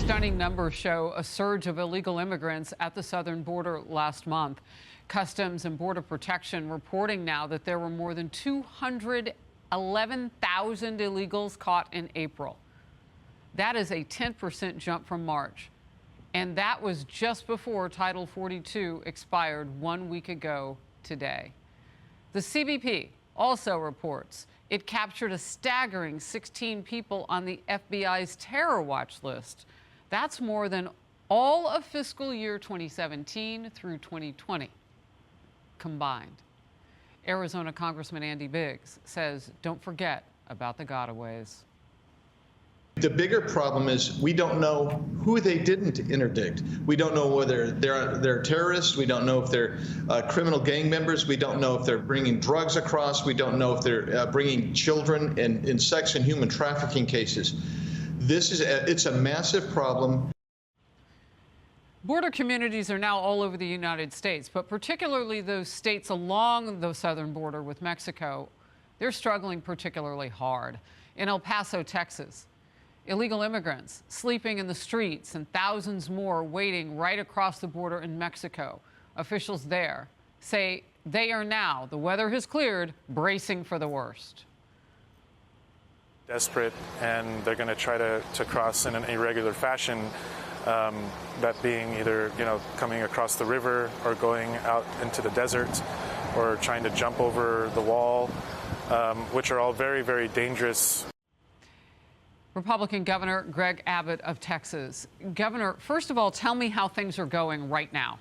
Stunning numbers show a surge of illegal immigrants at the southern border last month. Customs and Border Protection reporting now that there were more than 211,000 illegals caught in April. That is a 10% jump from March. And that was just before Title 42 expired 1 week ago today. The CBP also reports it captured a staggering 16 people on the FBI's terror watch list. That's more than all of fiscal year 2017 through 2020 combined. Arizona Congressman Andy Biggs says don't forget about the gotaways. The bigger problem is we don't know who they didn't interdict. We don't know whether they're terrorists. We don't know if they're criminal gang members. We don't know if they're bringing drugs across. We don't know if they're bringing children in sex and human trafficking cases. It's a massive problem. Border communities are now all over the United States, but particularly those states along the southern border with Mexico, they're struggling particularly hard. In El Paso, Texas, illegal immigrants sleeping in the streets and thousands more waiting right across the border in Mexico. Officials there say they are now, the weather has cleared, bracing for the worst. Desperate, and they're going to try to cross in an irregular fashion, that being either, coming across the river or going out into the desert or trying to jump over the wall, which are all very, very dangerous. Republican Governor Greg Abbott of Texas. Governor, first of all, tell me how things are going right now.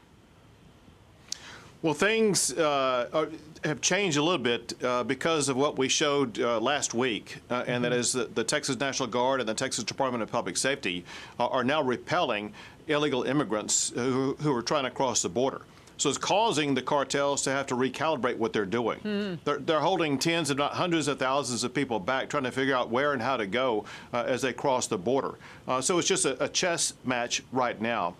Well, things have changed a little bit because of what we showed last week, and that is that the Texas National Guard and the Texas Department of Public Safety are now repelling illegal immigrants who are trying to cross the border. So it's causing the cartels to have to recalibrate what they're doing. They're holding tens, if not hundreds of thousands of people back, trying to figure out where and how to go as they cross the border. So it's just a chess match right now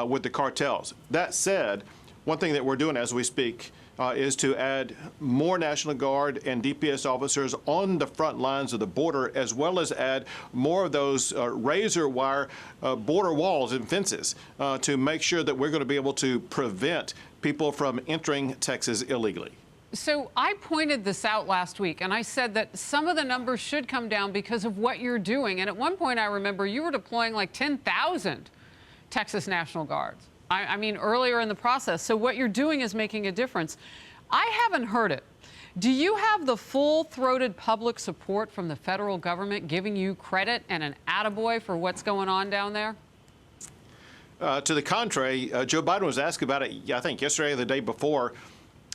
with the cartels. That said, one thing that we're doing as we speak is to add more National Guard and DPS officers on the front lines of the border, as well as add more of those razor wire border walls and fences to make sure that we're going to be able to prevent people from entering Texas illegally. So I pointed this out last week, and I said that some of the numbers should come down because of what you're doing. And at one point, I remember you were deploying like 10,000 Texas National Guards. I mean, earlier in the process. So what you're doing is making a difference. I haven't heard it. Do you have the full-throated public support from the federal government giving you credit and an attaboy for what's going on down there? To the contrary, Joe Biden was asked about it, I think, yesterday or the day before,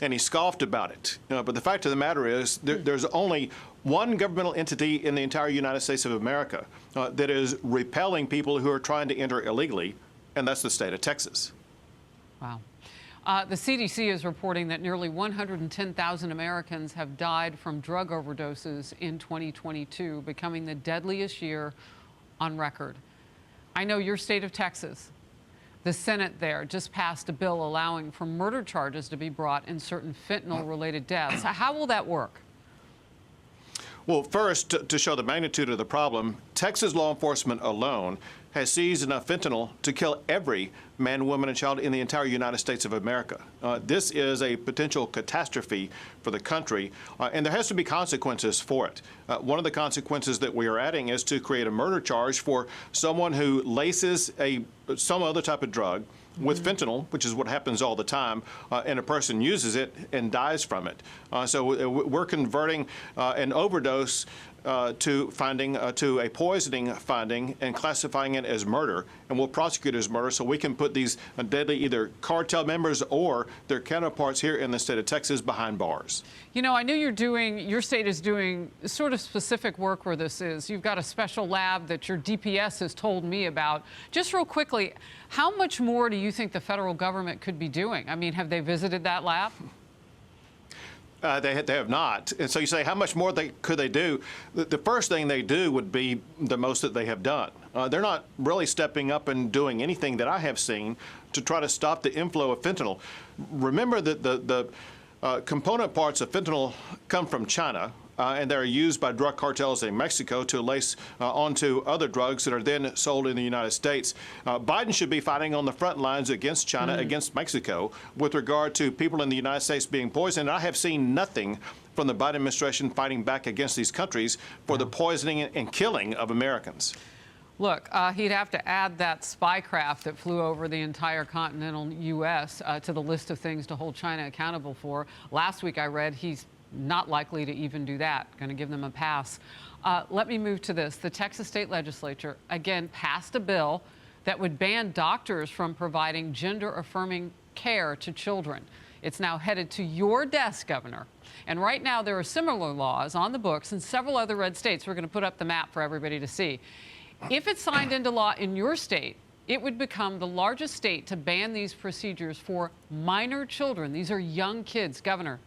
and he scoffed about it. But the fact of the matter is there's only one governmental entity in the entire United States of America that is repelling people who are trying to enter illegally, and that's the state of Texas. Wow. The CDC is reporting that nearly 110,000 Americans have died from drug overdoses in 2022, becoming the deadliest year on record. I know your state of Texas, the Senate there just passed a bill allowing for murder charges to be brought in certain fentanyl-related deaths. How will that work? Well, first, to show the magnitude of the problem, Texas law enforcement alone has seized enough fentanyl to kill every man, woman, and child in the entire United States of America. This is a potential catastrophe for the country, and there has to be consequences for it. One of the consequences that we are adding is to create a murder charge for someone who laces some other type of drug with fentanyl, which is what happens all the time, and a person uses it and dies from it. So we're converting an overdose to a poisoning finding and classifying it as murder, and we'll prosecute it as murder so we can put these deadly either cartel members or their counterparts here in the state of Texas behind bars. You know, I know your state is doing sort of specific work where this is. You've got a special lab that your DPS has told me about. Just real quickly, how much more do you think the federal government could be doing? I mean, have they visited that lab? They have not. And so you say, how much more could they do? The first thing they do would be the most that they have done. They're not really stepping up and doing anything that I have seen to try to stop the inflow of fentanyl. Remember that the component parts of fentanyl come from China. and they're used by drug cartels in Mexico to lace onto other drugs that are then sold in the United States. Biden should be fighting on the front lines against China, against Mexico, with regard to people in the United States being poisoned. I have seen nothing from the Biden administration fighting back against these countries for the poisoning and killing of Americans. Look, he'd have to add that spy craft that flew over the entire continental U.S. To the list of things to hold China accountable for. Last week I read he's not likely to even do that, going to give them a pass. Let me move to this. The Texas state legislature, again, passed a bill that would ban doctors from providing gender-affirming care to children. It's now headed to your desk, Governor. And right now there are similar laws on the books in several other red states. We're going to put up the map for everybody to see. If it's signed into law in your state, it would become the largest state to ban these procedures for minor children. These are young kids, Governor.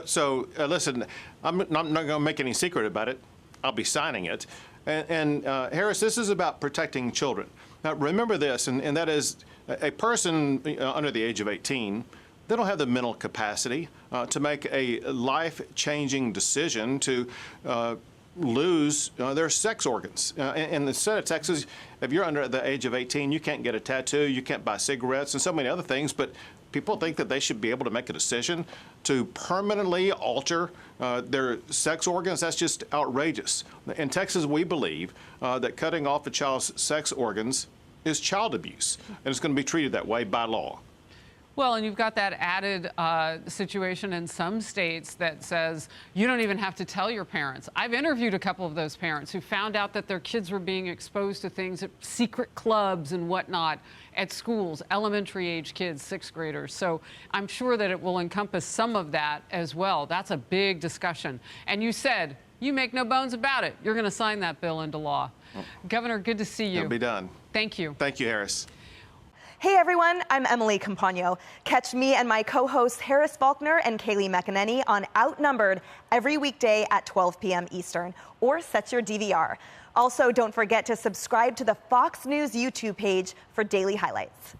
So listen, I'm not going to make any secret about it. I'll be signing it. And Harris, this is about protecting children. Now, remember this, and that is a person under the age of 18, they don't have the mental capacity to make a life-changing decision to lose their sex organs. In the state of Texas, if you're under the age of 18, you can't get a tattoo, you can't buy cigarettes, and so many other things, but people think that they should be able to make a decision to permanently alter their sex organs. That's just outrageous. In Texas, we believe that cutting off a child's sex organs is child abuse, and it's going to be treated that way by law. Well, and you've got that added situation in some states that says you don't even have to tell your parents. I've interviewed a couple of those parents who found out that their kids were being exposed to things at secret clubs and whatnot at schools, elementary age kids, sixth graders. So I'm sure that it will encompass some of that as well. That's a big discussion. And you said, you make no bones about it, you're going to sign that bill into law. Governor, good to see you. It'll be done. Thank you. Thank you, Harris. Hey everyone, I'm Emily Campagno. Catch me and my co-hosts Harris Faulkner and Kaylee McEnany on Outnumbered every weekday at 12 p.m. Eastern, or set your DVR. Also, don't forget to subscribe to the Fox News YouTube page for daily highlights.